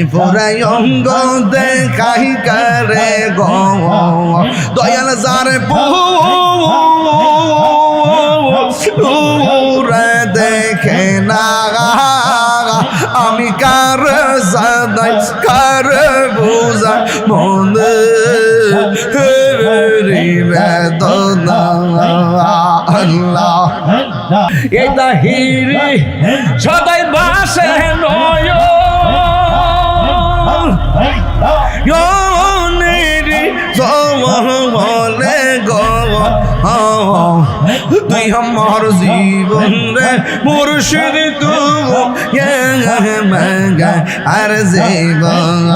পুরাই অঙ্গ দেখাই করে গো দয়াল যার পুরে দেখে না আমি কার জানাই কার বুঝা মনে বেদনা আল্লাহ এটা হিরি সদাই বাসে নয় বলে গো তুই আমার জীবন রে মুর্শিদ আর জীবন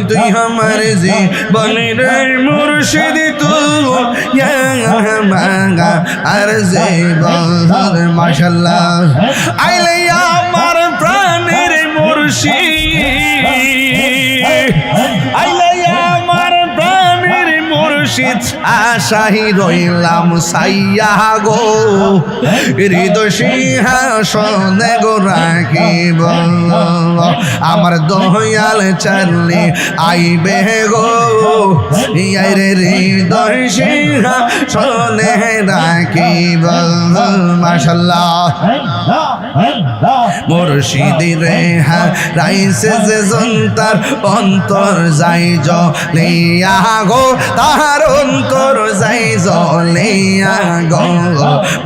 তুই আমার জীবন রে মুর্শিদ আর জীবন মাশাআল্লাহ আইলে আমার প্রাণের মুর্শিদ আইলে আমার প্রাণের মুর্শিদ আশাই রইলাম সাইয়া গো হৃদয় সিংহাসনে গো রাখিব আমার দয়াল চালে আইবে গো রে হৃদয় সিংহাসনে রাখিব মাশাআল্লাহ মুর্শিদি রে রাইছে যে জন্তার অন্তর যাই জলিয়া গো তাহার অন্তর যাই জলিয়া গো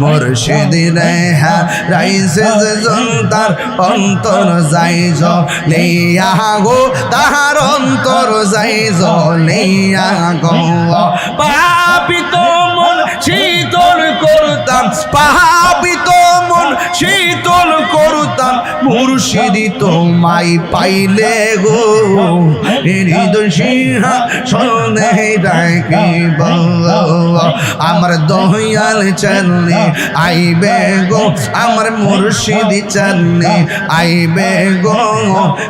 মুর্শিদি রে রাইছে যে জন্তার অন্তর যাই জলিয়া গো তাহার অন্তর যাই জলিয়া গো পাপিত মন শীতল করতাম পাপিত মন শীতল করতাম মুর্শিদি তোমায় পাইলে গো হৃদয় সিংহাসনে রাখিব আমার দয়াল চালে আইবে গো আমার মুর্শিদি চালে আইবে গো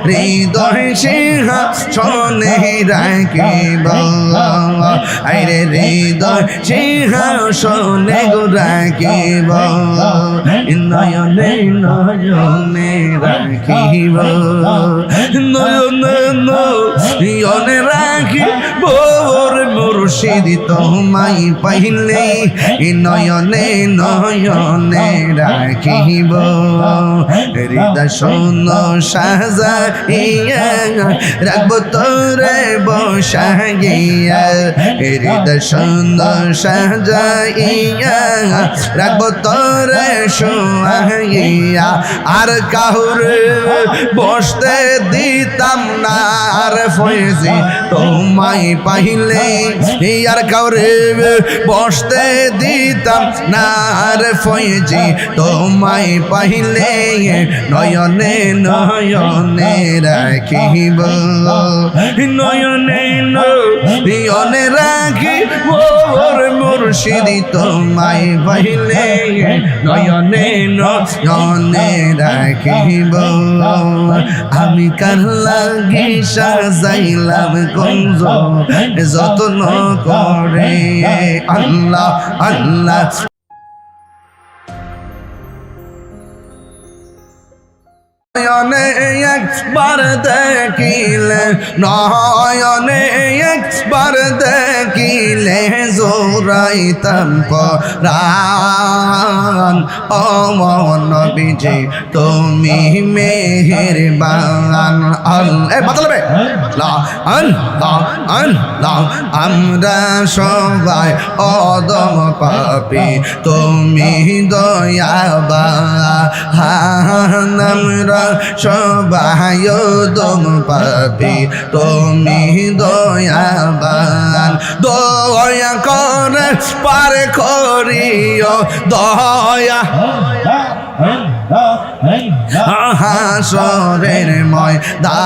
হৃদয় সিংহাসনে রাখিব আইরে হৃদয় সিংহাসনে গো রাখিব নয়নে নয়নে রাখিব নয়নে নয়নে রাখিব মুর্শিদি তোমায় পাইলে নয়নে নয়নে রাখিব হৃদয় শূন্য সাজাইয়া রাখবো তোরে বসাইয়া হৃদয় শূন্য সাজাইয়া রাখবো তোরে শোয়াইয়া আর কাহুরে বসতে দিতাম না আর ফয়েজি তোমায় পাইলে আর কাউরে বসতে দিতাম না আর ফয়েজি তোমায় পাইলে নয়নে নয়নে রাখিব নয়নে নয়নে রাখিব মুর্শিদি তোমায় পাইলে নয়নে নয়নে রাখিব আমি কার লাগি সাজাইলাম কুঞ্জ যত্ন করে আল্লাহ আল্লাহ নয়নে একবার দেখিলে নয়নে একবার দেখিলে জোরাইতাম পরাণ ও নবীজি তুমি মেহেরবান আল্লাহ বাতালবে লা আল্লাহ আল্লাহ আমরা সবাই অদম পাপী তুমি দয়াবান আমরা সবাই অদম পাপী তুমি দয়াবান দয়া করে পার করিও দয়া হাসরের ময়দান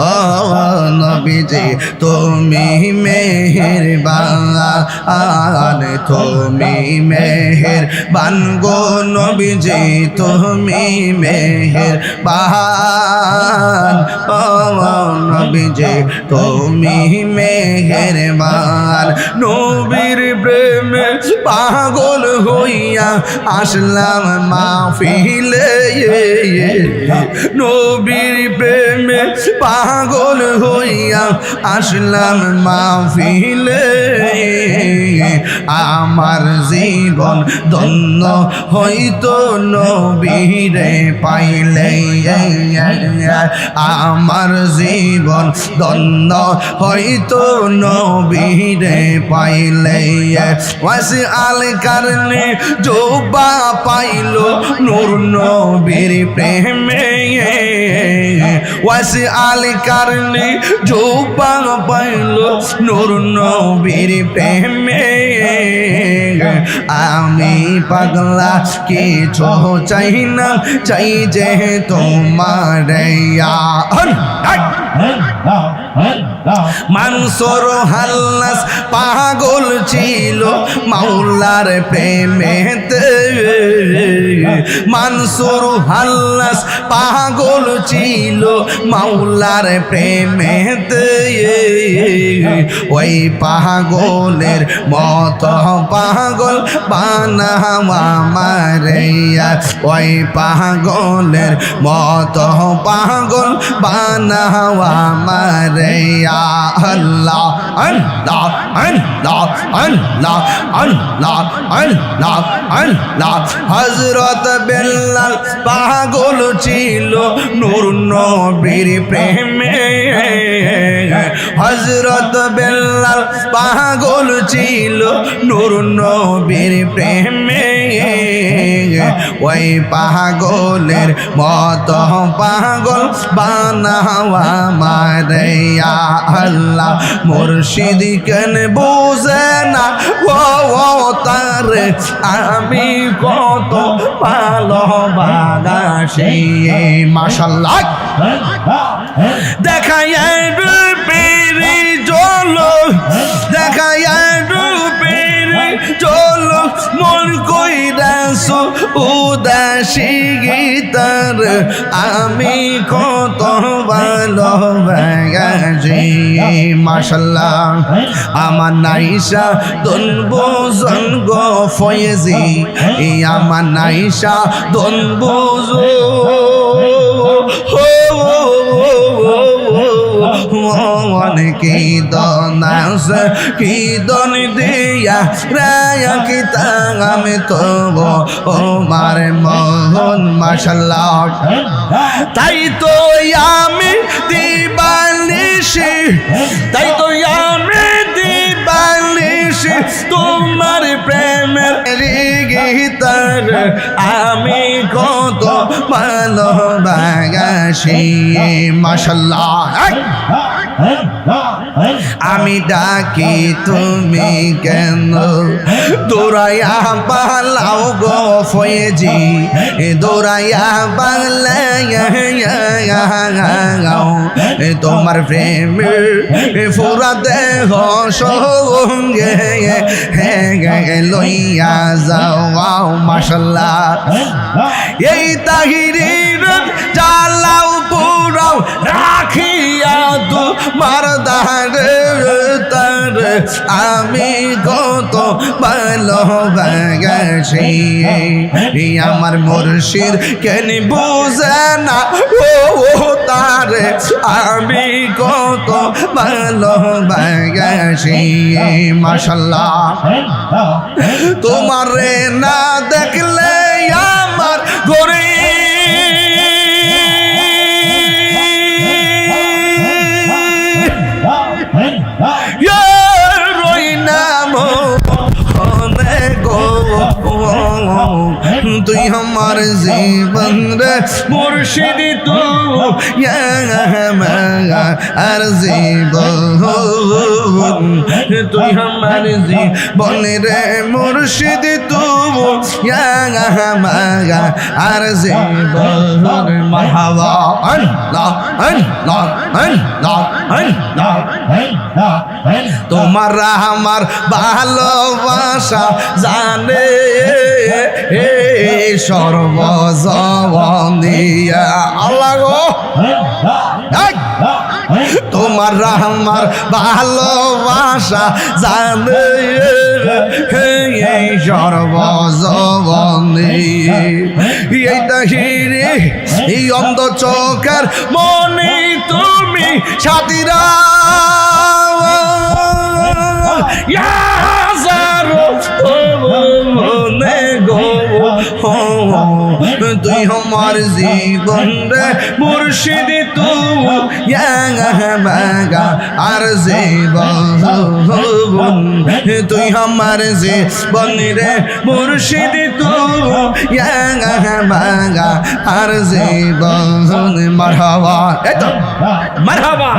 ও নবীজি তুমি মেহেরবান তুমি মেহেরবান গো নবীজি তুমি মেহেরবান ও নবীজি তুমি মেহেরবান নবীর প্রেমে পাগল হইয়া আসলাম মা মাহফিলে নবীর প্রেমে পাগল হইয়া আসলাম মাহফিলে আমার জীবন ধন্য হইতো নবীরে পাইলে আমার জীবন ধন্য হইতো নবীরে পাইলে ওয়াসি আল কারণে জোবা পাইলো নূর নবীর প্রেমে ওয়াসি আল কারণে জোবা পাইলো নূর নবীর প্রেমে আমি পাগলা কিছু চাই না চাই যে তোমার মানসুর হাল্লাস পাগল ছিল মাওলার প্রেমেতে মানসুর হাল্লাস পাগল ছিল মাওলার প্রেমেতে ওই পাগলের মত পাগল বানাওয়া মারিয়া ওই পাগলের মত পাগল বানাওয়া মারিয়া আল্লাহ আল্লাহ আল্লাহ আল্লাহ আল্লাহ আল্লাহ আল্লাহ হযরত বেলাল পাগল ছিল নূর নবীর প্রেমে হযরত বেলাল পাগল ছিল নূর নবীর প্রেমে ওই পাগলের মত পাগল বানাওয়া মারিয়া আল্লাহ মুর্শিদ কেন বুঝে না ও তার আমি কত ভালোবাসি মাশাআল্লাহ দেখায় রূপেরি চলো দেখায় রূপেরি চলো মন কইরাছো উদাসী গীতার আমি কত ভালোবাসি মাশাআল্লাহ আমার নাইশা দন বুঝন গো ফয়েজি আমার নাইশা দন বুঝো কি দন আছে কি দন দিয়া রায়া কি আমি তো ও মার মোহন মাশাআল্লাহ তাই তো আমি দিবানিশি তাই তো আমি দিবানিশি তোমার প্রেমের গীতার আমি কত ভালোবাসি মাশাআল্লাহ আমি ডাকি তুমি কেন দৌড়াইয়া পালাও গো ফয়েজি দৌড়াইয়া পালাও তোমার প্রেমে ফুরা দেহ সঙ্গে লইয়া যাও মাশাআল্লাহ এই তাহিরির জ্বালাও পুরাও রাখিয়া তো মারদার তার আমি কত ভালোবাসি আমার মুর্শিদ কেন বুঝে না ও তার আমি কত ভালোবাসি মাশাআল্লাহ তোমার না দেখলে আমার ঘরে তুই আমার জীবন রে মুর্শিদ তু আর জীবন তুই আমার জীবন রে মুর্শিদ তু আর জীবন মারহাবা আল্লাহ আল্লাহ আল্লাহ আল্লাহ তোমার আমার ভালোবাসা জানে সর্বজবনিয়া আল্লাহ গো তোমার আমার ভালোবাসা জানে সর্বজবনে এই তাহিরে এই অন্ধ চোখের মনে তুমি সাথীরা তুই আমার জীবন রে মুর্শিদ আর জীবন তুই আমার জীবন রে মুর্শিদ আর জীবন মারহাবা এতো মারহাবা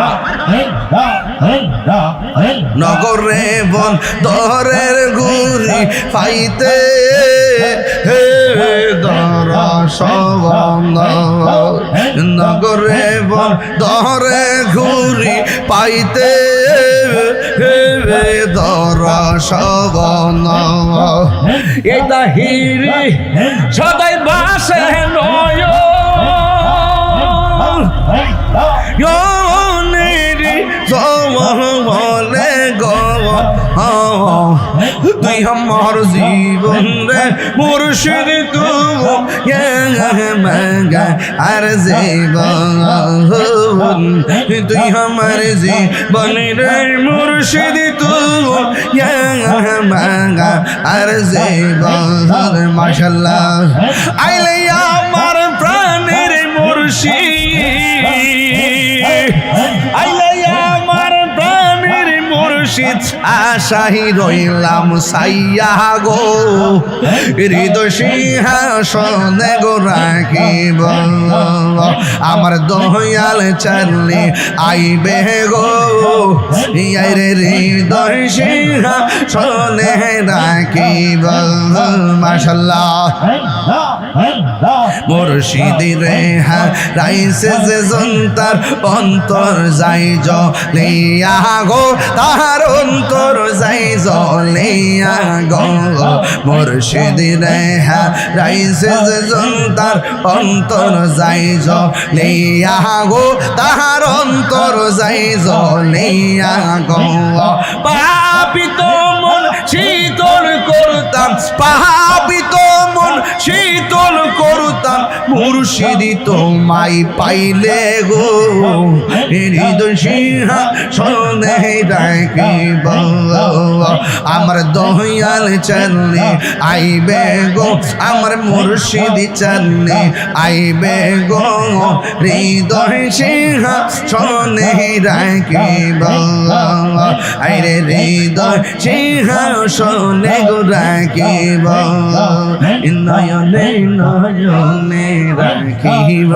নগরে বন দরের ঘুরি পাইতে নগরে বন দরে ঘুরি পাইতে দর সবন এটা হিরি সদাই বাসে নয় বলে গো তুই আমার জীবন রে মুর্শিদ আর জীবন তুই আমার জীবন রে মুর্শিদ আর জীবন মাশাআল্লাহ আইলে আমার প্রাণের মুর্শিদ আইলে আমার প্রাণের মুর্শিদ আশাই রইলাম সাইয়া গো হৃদয় সিংহাসনে গো রাখিব আমার দয়াল চালে আইবে গো রে হৃদয় সিংহাসনে রাখিব মাশাআল্লাহ মুর্শিদ রে রাইছে যে জন্তার অন্তর যাই জলিয়া গো তাহার অন্তর যাই জলিয়া গো মুর্শিদ রে রাইছে যে জন্তার অন্তর যাই জলিয়া গো তাহার অন্তর যাই জলিয়া গো পাপিত মন শীতল করতাম পাপিত মন শীতল করতাম মুর্শিদ তোমায় পাইলে গো হৃদয় সিংহাসনে রাখিব আমার দয়াল চালে আইবে গো আমার মুর্শিদ চালে আইবে গো হৃদয় সিংহাসনে রাখিব আইরে হৃদয় সিংহাসনে গো রাখিব নয়নে নয়নে রাখিব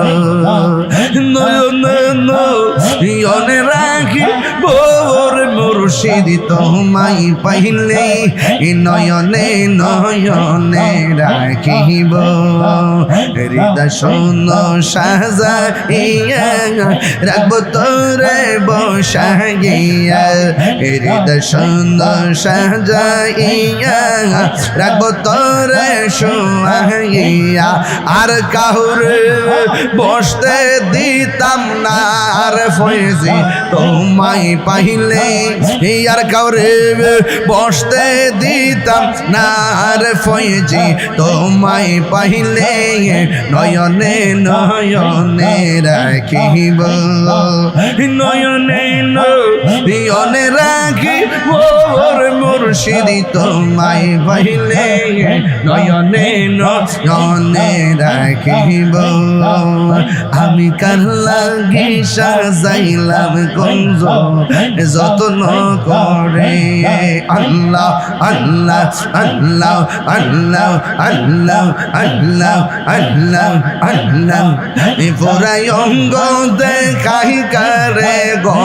নয়নে নয়নে রাখিব মুর্শিদ তোমায় পাইলে নয়নে নয়নে রাখিব হৃদয় শূন্য সাজাইয়া রাখব তোরে বসাইয়া হৃদয় শূন্য সাজাইয়া রাখব তোরে শোয়াইয়া আর কাহুরে বসতে দিতাম না আর ফয়েজি তোমায় পাইলে আর কাউরে বসতে দিতাম না আর ফয়েজি তোমায় পাইলে নয়নে নয়নে রাখিব নয়নে নয়নে রাখিব মুর্শিদ তোমায় পাইলে নয়নে নয়নে রাখিব আমি কার লাগি সাজাইলাম কুঞ্জ যত্ন করে আল্লাহ আল্লাহ আল্লাহ আল্লাহ আল্লাহ আল্লাহ আল্লাহ আল্লাহ পুরাই অঙ্গ দেখাই করে গো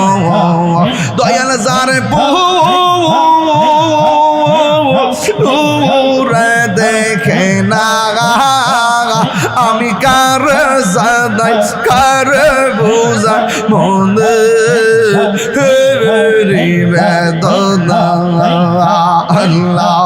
দয়াল যার পুরে দেখে না আমি কার জানাই কার বুঝা মনে বেদনা আল্লাহ